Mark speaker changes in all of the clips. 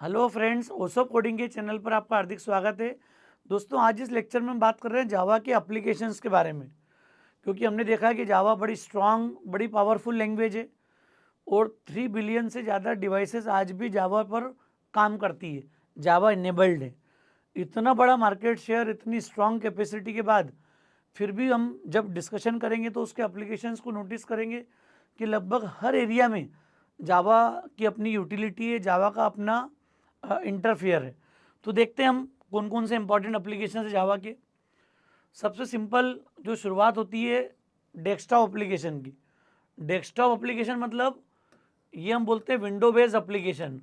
Speaker 1: Hello friends, ओसो coding के channel पर आपका हार्दिक स्वागत है। दोस्तों, आज इस लेक्चर में हम बात कर रहे हैं जावा के एप्लीकेशंस के बारे में। क्योंकि हमने देखा है कि जावा बड़ी स्ट्रांग, बड़ी पावरफुल लैंग्वेज है और 3 बिलियन से ज़्यादा डिवाइसेस आज भी जावा पर काम करती है, जावा इनेबल्ड है। इतना बड़ा मार्केट शेयर, इतनी स्ट्रांग कैपेसिटी के बाद फिर भी हम जब डिस्कशन करेंगे तो उसके एप्लीकेशंस को नोटिस करेंगे कि लगभग हर एरिया में जावा की अपनी यूटिलिटी है, जावा का अपना इंटरफेयर है। तो देखते हैं हम कौन कौन से इंपॉर्टेंट एप्लीकेशन है जावा के। सबसे सिंपल जो शुरुआत होती है डेस्कटॉप एप्लीकेशन की। डेस्कटॉप एप्लीकेशन मतलब ये हम बोलते हैं विंडो बेस्ड एप्लीकेशन,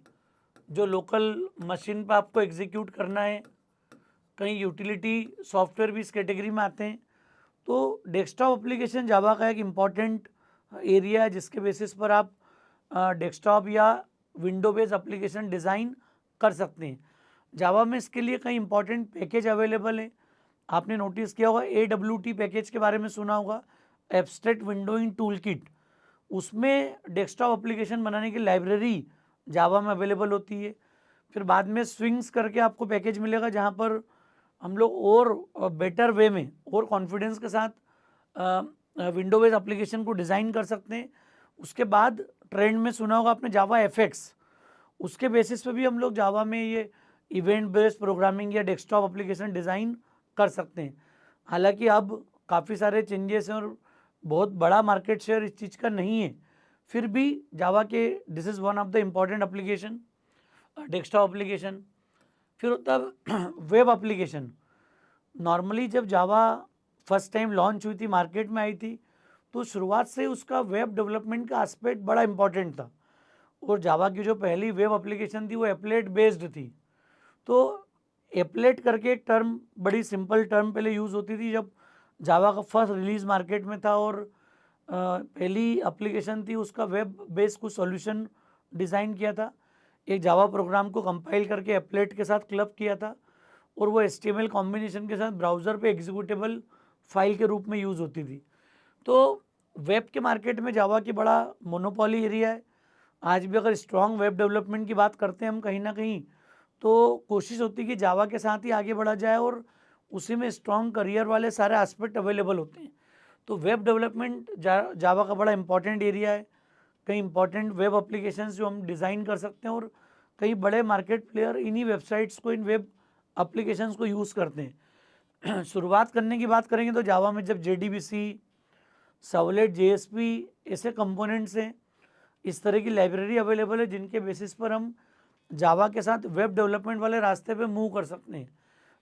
Speaker 1: जो लोकल मशीन पर आपको एग्जीक्यूट करना है। कहीं यूटिलिटी सॉफ्टवेयर भी इस कैटेगरी में आते हैं। तो डेस्कटॉप एप्लीकेशन जावा का एक इम्पॉर्टेंट एरिया है जिसके बेसिस पर आप डेस्कटॉप या विंडो बेस्ड एप्लीकेशन डिज़ाइन कर सकते हैं। जावा में इसके लिए कई इंपॉर्टेंट पैकेज अवेलेबल हैं। आपने नोटिस किया होगा AWT पैकेज के बारे में सुना होगा, एब्स्ट्रैक्ट विंडोइंग टूल किट। उसमें डेस्कटॉप एप्लीकेशन बनाने की लाइब्रेरी जावा में अवेलेबल होती है। फिर बाद में स्विंग्स करके आपको पैकेज मिलेगा जहाँ पर हम लोग और बेटर वे में और कॉन्फिडेंस के साथ विंडो बेस्ड एप्लीकेशन को डिज़ाइन कर सकते हैं। उसके बाद ट्रेंड में सुना होगा आपने जावा एफएक्स, उसके बेसिस पे भी हम लोग जावा में ये इवेंट बेस्ड प्रोग्रामिंग या डेस्कटॉप एप्लीकेशन डिज़ाइन कर सकते हैं। हालांकि अब काफ़ी सारे चेंजेस हैं और बहुत बड़ा मार्केट शेयर इस चीज़ का नहीं है, फिर भी जावा के this is one of the important application desktop application. फिर होता है वेब एप्लीकेशन। नॉर्मली जब जावा फर्स्ट टाइम लॉन्च हुई थी, मार्केट में आई थी, तो शुरुआत से उसका वेब डेवलपमेंट का एस्पेक्ट बड़ा इंपॉर्टेंट था। और जावा की जो पहली वेब एप्लीकेशन थी वो एप्लेट बेस्ड थी। तो एप्लेट करके एक टर्म, बड़ी सिंपल टर्म पहले यूज़ होती थी जब जावा का फर्स्ट रिलीज मार्केट में था। और पहली एप्लीकेशन थी, उसका वेब बेस्ड कुछ सॉल्यूशन डिज़ाइन किया था। एक जावा प्रोग्राम को कंपाइल करके एप्लेट के साथ क्लब किया था और वो HTML कॉम्बिनेशन के साथ ब्राउज़र पे एग्जीक्यूटेबल फाइल के रूप में यूज़ होती थी। तो वेब के मार्केट में जावा की बड़ा मोनोपोली एरिया है। आज भी अगर स्ट्रॉन्ग वेब डेवलपमेंट की बात करते हैं हम कहीं ना कहीं, तो कोशिश होती है कि जावा के साथ ही आगे बढ़ा जाए और उसी में स्ट्रॉन्ग करियर वाले सारे एस्पेक्ट अवेलेबल होते हैं। तो वेब डेवलपमेंट जावा का बड़ा इंपॉर्टेंट एरिया है। कई इंपॉर्टेंट वेब एप्लीकेशंस जो हम डिज़ाइन कर सकते हैं और कई बड़े मार्केट प्लेयर इन्हीं वेबसाइट्स को, इन वेब एप्लीकेशंस को यूज़ करते हैं। शुरुआत करने की बात करेंगे तो जावा में जब JDBC, सर्वलेट, JSP ऐसे कंपोनेंट्स हैं, इस तरह की लाइब्रेरी अवेलेबल है जिनके बेसिस पर हम जावा के साथ वेब डेवलपमेंट वाले रास्ते पे मूव कर सकते हैं।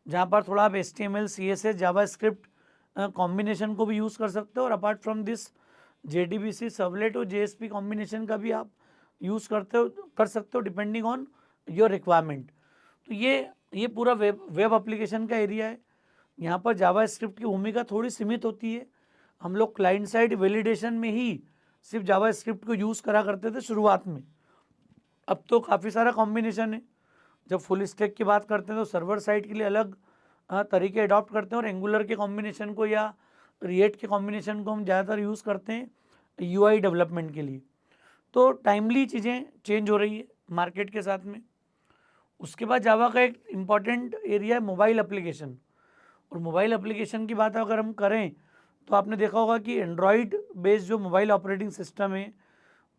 Speaker 1: जहाँ पर थोड़ा आप HTML, CSS, जावा स्क्रिप्ट कॉम्बिनेशन को भी यूज़ कर सकते हो। और apart from this JDBC, servlet और JSP कॉम्बिनेशन का भी आप यूज़ कर सकते हो डिपेंडिंग ऑन योर रिक्वायरमेंट। तो ये पूरा वेब एप्लीकेशन का एरिया है। यहाँ पर जावा स्क्रिप्ट की भूमिका थोड़ी सीमित होती है। हम लोग क्लाइंट साइड वैलिडेशन में ही सिर्फ जावा स्क्रिप्ट को यूज़ करा करते थे शुरुआत में। अब तो काफ़ी सारा कॉम्बिनेशन है। जब फुल स्टैक की बात करते हैं तो सर्वर साइड के लिए अलग तरीके अडॉप्ट करते हैं और एंगुलर के कॉम्बिनेशन को या रिएक्ट के कॉम्बिनेशन को हम ज़्यादातर यूज़ करते हैं UI डेवलपमेंट के लिए। तो टाइमली चीज़ें चेंज हो रही है मार्केट के साथ में। उसके बाद जावा का एक इम्पॉर्टेंट एरिया है मोबाइल एप्लीकेशन। और मोबाइल एप्लीकेशन की बात अगर हम करें तो आपने देखा होगा कि एंड्रॉयड बेस्ड जो मोबाइल ऑपरेटिंग सिस्टम है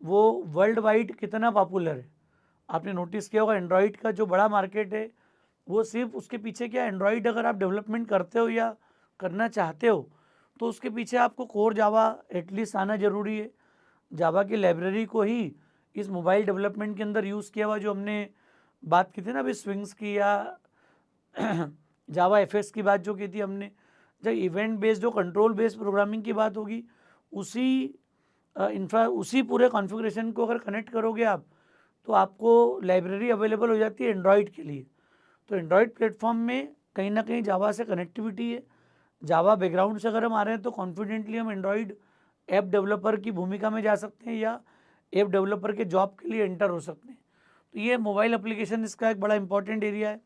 Speaker 1: वो वर्ल्ड वाइड कितना पॉपुलर है। आपने नोटिस किया होगा एंड्रॉयड का जो बड़ा मार्केट है वो सिर्फ उसके पीछे क्या, एंड्रॉयड अगर आप डेवलपमेंट करते हो या करना चाहते हो तो उसके पीछे आपको कोर जावा एटलीस्ट आना ज़रूरी है। जावा की लाइब्रेरी को ही इस मोबाइल डेवलपमेंट के अंदर यूज़ किया हुआ, जो हमने बात की थी ना अभी स्विंग्स की या जावा एफएक्स की बात जो की थी हमने। जब इवेंट बेस्ड जो कंट्रोल बेस्ड प्रोग्रामिंग की बात होगी, उसी उसी पूरे कॉन्फ़िगरेशन को अगर कनेक्ट करोगे आप तो आपको लाइब्रेरी अवेलेबल हो जाती है एंड्रॉयड के लिए। तो एंड्रॉयड प्लेटफॉर्म में कहीं ना कहीं जावा से कनेक्टिविटी है। जावा बैकग्राउंड से अगर हम आ रहे हैं तो कॉन्फिडेंटली हम एंड्रॉयड ऐप डेवलपर की भूमिका में जा सकते हैं या ऐप डेवलपर के जॉब के लिए एंटर हो सकते हैं। तो ये मोबाइल एप्लीकेशन इसका एक बड़ा इंपॉर्टेंट एरिया है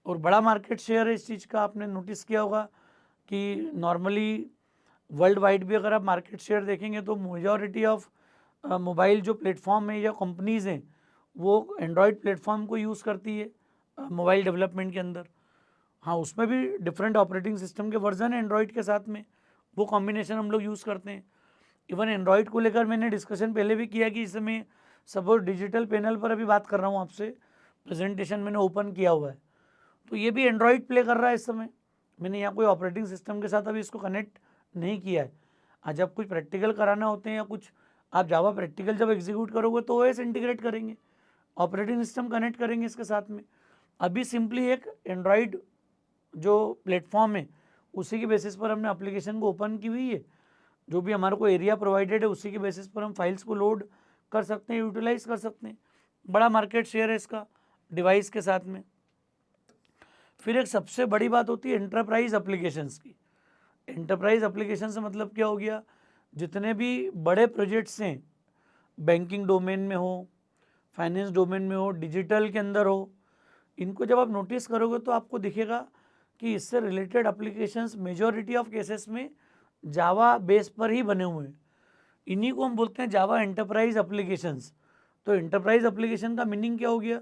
Speaker 1: और बड़ा मार्केट शेयर है इस चीज़ का। आपने नोटिस किया होगा कि नॉर्मली वर्ल्ड वाइड भी अगर आप मार्केट शेयर देखेंगे तो मेजॉरिटी ऑफ मोबाइल जो प्लेटफॉर्म है या कंपनीज़ हैं वो एंड्रॉयड प्लेटफॉर्म को यूज़ करती है मोबाइल डेवलपमेंट के अंदर। हाँ, उसमें भी डिफरेंट ऑपरेटिंग सिस्टम के वर्जन है एंड्रॉयड के साथ में, वो कॉम्बिनेशन हम लोग यूज़ करते हैं। इवन एंड्रॉयड को लेकर मैंने डिस्कशन पहले भी किया कि इस समय सपोज डिजिटल पैनल पर अभी बात कर रहा हूँ आपसे, प्रेजेंटेशन मैंने ओपन किया हुआ है, तो ये भी एंड्रॉयड प्ले कर रहा है इस समय। मैंने यहाँ कोई ऑपरेटिंग सिस्टम के साथ अभी इसको कनेक्ट नहीं किया है। आज जब कुछ प्रैक्टिकल कराना होते हैं या कुछ आप जावा प्रैक्टिकल जब एग्जीक्यूट करोगे तो ओएस इंटीग्रेट करेंगे, ऑपरेटिंग सिस्टम कनेक्ट करेंगे इसके साथ में। अभी सिंपली एक एंड्रॉयड जो प्लेटफॉर्म है उसी के बेसिस पर हमने एप्लीकेशन को ओपन की हुई है, जो भी हमारे को एरिया प्रोवाइडेड है उसी के बेसिस पर हम फाइल्स को लोड कर सकते हैं, यूटिलाइज कर सकते हैं। बड़ा मार्केट शेयर है इसका डिवाइस के साथ में। फिर एक सबसे बड़ी बात होती है एंटरप्राइज एप्लीकेशंस की। एंटरप्राइज एप्लीकेशन से मतलब क्या हो गया, जितने भी बड़े प्रोजेक्ट्स हैं, बैंकिंग डोमेन में हो, फाइनेंस डोमेन में हो, डिजिटल के अंदर हो, इनको जब आप नोटिस करोगे तो आपको दिखेगा कि इससे related applications majority of cases में जावा बेस पर ही बने हुए हैं। इन्हीं को हम बोलते हैं जावा एंटरप्राइज एप्लीकेशंस। तो एंटरप्राइज एप्लीकेशन का मीनिंग क्या हो गया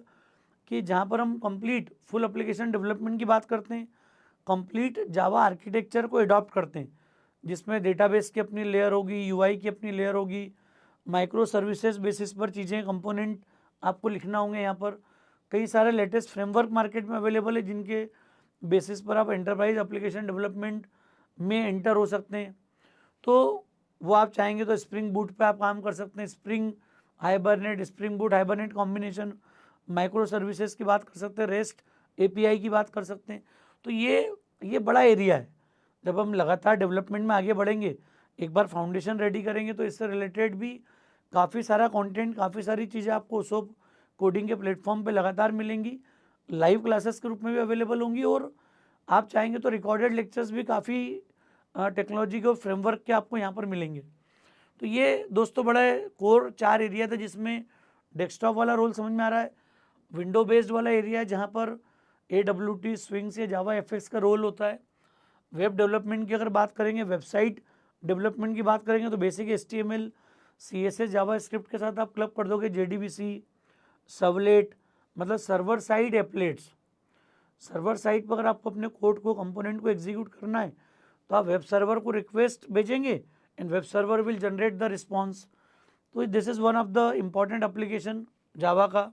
Speaker 1: कि जहाँ पर हम कंप्लीट फुल एप्लीकेशन डेवलपमेंट की बात करते हैं, कंप्लीट जावा आर्किटेक्चर को अडॉप्ट करते हैं, जिसमें डेटाबेस की अपनी लेयर होगी, यूआई की अपनी लेयर होगी, माइक्रो सर्विसेज बेसिस पर चीज़ें कंपोनेंट आपको लिखना होंगे। यहाँ पर कई सारे लेटेस्ट फ्रेमवर्क मार्केट में अवेलेबल है जिनके बेसिस पर आप एंटरप्राइज एप्लीकेशन डेवलपमेंट में एंटर हो सकते हैं। तो वो आप चाहेंगे तो स्प्रिंग बूट पे आप काम कर सकते हैं, spring hibernate, spring boot hibernate combination, micro services की बात कर सकते हैं, रेस्ट एपीआई की बात कर सकते हैं। तो ये बड़ा एरिया है। जब हम लगातार डेवलपमेंट में आगे बढ़ेंगे, एक बार फाउंडेशन रेडी करेंगे तो इससे रिलेटेड भी काफ़ी सारा कंटेंट, काफ़ी सारी चीज़ें आपको सब कोडिंग के प्लेटफॉर्म पे लगातार मिलेंगी, लाइव क्लासेस के रूप में भी अवेलेबल होंगी, और आप चाहेंगे तो रिकॉर्डेड लेक्चर्स भी काफ़ी टेक्नोलॉजी के फ्रेमवर्क के आपको यहाँ पर मिलेंगे। तो ये दोस्तों बड़ा कोर 4 एरिया था जिसमें डेस्कटॉप वाला रोल समझ में आ रहा है, विंडो बेस्ड वाला एरिया है जहाँ पर AWT, स्विंग्स या जावा FX का रोल होता है। वेब डेवलपमेंट की अगर बात करेंगे, वेबसाइट डेवलपमेंट की बात करेंगे तो बेसिक HTML, CSS, जावा स्क्रिप्ट के साथ आप क्लब कर दोगे JDBC, सर्वलेट, मतलब सर्वर साइड एप्लेट्स। सर्वर साइड पर अगर आपको अपने कोड को, कंपोनेंट को एग्जीक्यूट करना है तो आप वेब सर्वर को रिक्वेस्ट भेजेंगे and web server will generate the response. तो this is one of the important application Java का।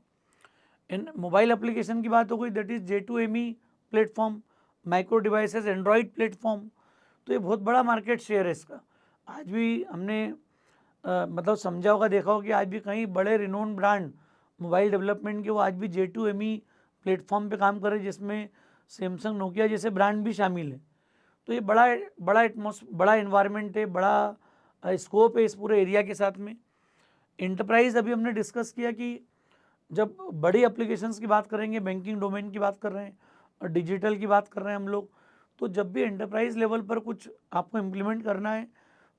Speaker 1: इन मोबाइल एप्लीकेशन की बात हो गई, that is J2ME platform, micro devices Android platform. तो ये बहुत बड़ा मार्केट शेयर है इसका। आज भी हमने मतलब समझा होगा, देखा होगा कि आज भी कई बड़े रिनोन ब्रांड मोबाइल डेवलपमेंट के वो आज भी J2ME प्लेटफॉर्म पे काम कर रहे हैं, जिसमें सैमसंग, नोकिया जैसे ब्रांड भी शामिल है। तो ये बड़ा इन्वायरमेंट है, बड़ा स्कोप है इस पूरे एरिया के साथ में। इंटरप्राइज अभी हमने डिस्कस किया कि जब बड़ी एप्लीकेशंस की बात करेंगे, बैंकिंग डोमेन की बात कर रहे हैं और डिजिटल की बात कर रहे हैं हम लोग, तो जब भी एंटरप्राइज लेवल पर कुछ आपको इम्प्लीमेंट करना है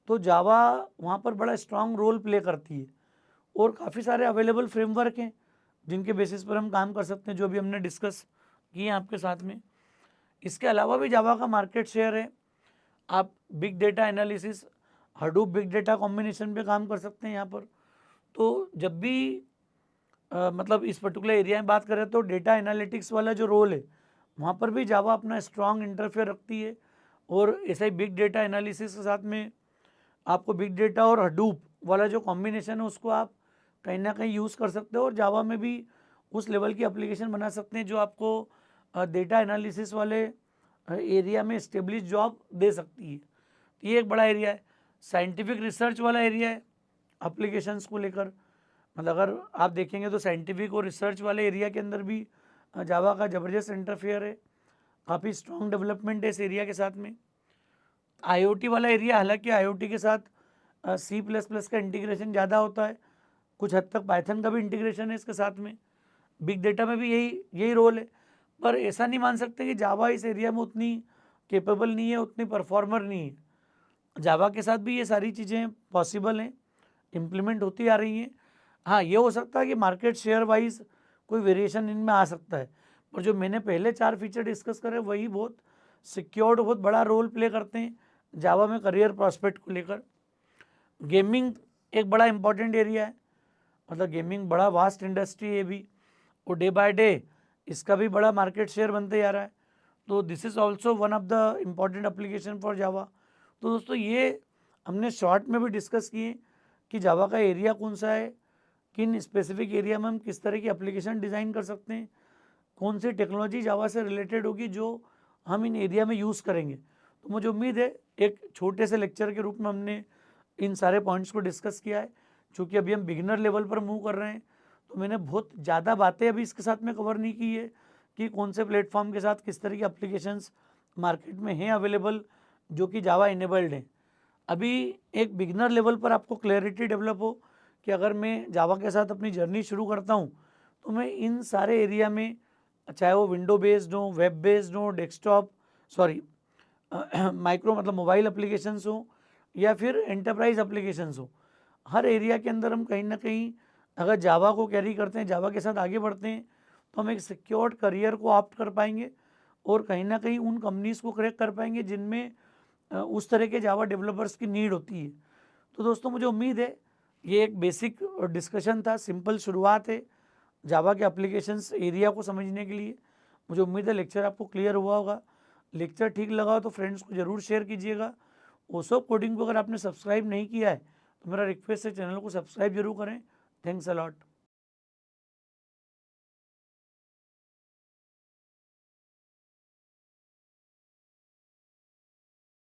Speaker 1: तो जावा वहाँ पर बड़ा स्ट्रांग रोल प्ले करती है, और काफ़ी सारे अवेलेबल फ्रेमवर्क हैं जिनके बेसिस पर हम काम कर सकते हैं, जो भी हमने डिस्कस किए हैं आपके साथ में। इसके अलावा भी जावा का मार्केट शेयर है। आप big data analysis, Hadoop big data combination पे काम कर सकते हैं यहाँ पर। तो जब भी मतलब इस पर्टिकुलर एरिया में बात करें तो डेटा एनालिटिक्स वाला जो रोल है वहाँ पर भी जावा अपना स्ट्रॉन्ग इंटरफेयर रखती है, और ऐसा ही बिग डेटा एनालिसिस के साथ में आपको बिग डेटा और हडूप वाला जो कॉम्बिनेशन है उसको आप कहीं ना कहीं यूज़ कर सकते हो, और जावा में भी उस लेवल की एप्लीकेशन बना सकते हैं जो आपको डेटा एनालिसिस वाले एरिया में स्टेब्लिश जॉब दे सकती है। तो ये एक बड़ा एरिया है। साइंटिफिक रिसर्च वाला एरिया है एप्लीकेशंस को लेकर, मतलब अगर आप देखेंगे तो साइंटिफिक और रिसर्च वाले एरिया के अंदर भी जावा का ज़बरदस्त इंटरफेयर है, काफ़ी स्ट्रॉन्ग डेवलपमेंट है इस एरिया के साथ में। IoT वाला एरिया, हालांकि IoT के साथ C++ का इंटीग्रेशन ज़्यादा होता है, कुछ हद तक पाइथन का भी इंटीग्रेशन है इसके साथ में, बिग डेटा में भी यही रोल है। पर ऐसा नहीं मान सकते कि जावा इस एरिया में उतनी कैपेबल नहीं है, उतनी परफॉर्मर नहीं है। जावा के साथ भी ये सारी चीज़ें पॉसिबल हैं, इम्प्लीमेंट होती आ रही हैं। हाँ, ये हो सकता है कि मार्केट शेयर वाइज कोई वेरिएशन इनमें आ सकता है, पर जो मैंने पहले 4 फीचर डिस्कस करे वही बहुत सिक्योर्ड, बहुत बड़ा रोल प्ले करते हैं जावा में करियर प्रॉस्पेक्ट को लेकर। गेमिंग एक बड़ा इंपॉर्टेंट एरिया है। मतलब गेमिंग बड़ा वास्ट इंडस्ट्री है ये भी, और डे बाय डे इसका भी बड़ा मार्केट शेयर बनते जा रहा है। तो this is also one of the important application for Java. तो दोस्तों ये हमने शॉर्ट में भी डिस्कस किए कि जावा का एरिया कौन सा है, किन स्पेसिफिक एरिया में हम किस तरह की एप्लीकेशन डिज़ाइन कर सकते हैं, कौन सी टेक्नोलॉजी जावा से रिलेटेड होगी जो हम इन एरिया में यूज़ करेंगे। तो मुझे उम्मीद है एक छोटे से लेक्चर के रूप में हमने इन सारे पॉइंट्स को डिस्कस किया है। चूँकि अभी हम बिगिनर लेवल पर मूव कर रहे हैं, तो मैंने बहुत ज़्यादा बातें अभी इसके साथ में कवर नहीं की है कि कौन से प्लेटफॉर्म के साथ किस तरह की एप्लीकेशंस मार्केट में हैं अवेलेबल जो कि जावा इनेबल्ड हैं। अभी एक बिगिनर लेवल पर आपको क्लैरिटी डेवलप हो कि अगर मैं जावा के साथ अपनी जर्नी शुरू करता हूँ तो मैं इन सारे एरिया में, चाहे वो विंडो बेस्ड हो, वेब बेस्ड हो, डेस्कटॉप सॉरी माइक्रो मतलब मोबाइल एप्लीकेशंस हो या फिर एंटरप्राइज एप्लीकेशंस हो, हर एरिया के अंदर हम कहीं ना कहीं अगर जावा को कैरी करते हैं, जावा के साथ आगे बढ़ते हैं, तो हम एक सिक्योर्ड करियर को ऑप्ट कर पाएंगे और कहीं ना कहीं उन कंपनीज़ को क्रैक कर पाएंगे जिनमें उस तरह के जावा डेवलपर्स की नीड होती है। तो दोस्तों मुझे उम्मीद है ये एक बेसिक डिस्कशन था, सिंपल शुरुआत है जावा के एप्लीकेशंस एरिया को समझने के लिए। मुझे उम्मीद है लेक्चर आपको क्लियर हुआ होगा। लेक्चर ठीक लगा हो तो फ्रेंड्स को ज़रूर शेयर कीजिएगा। ओसो कोडिंग को अगर आपने सब्सक्राइब नहीं किया है तो मेरा रिक्वेस्ट है चैनल को सब्सक्राइब जरूर करें। Thanks a lot.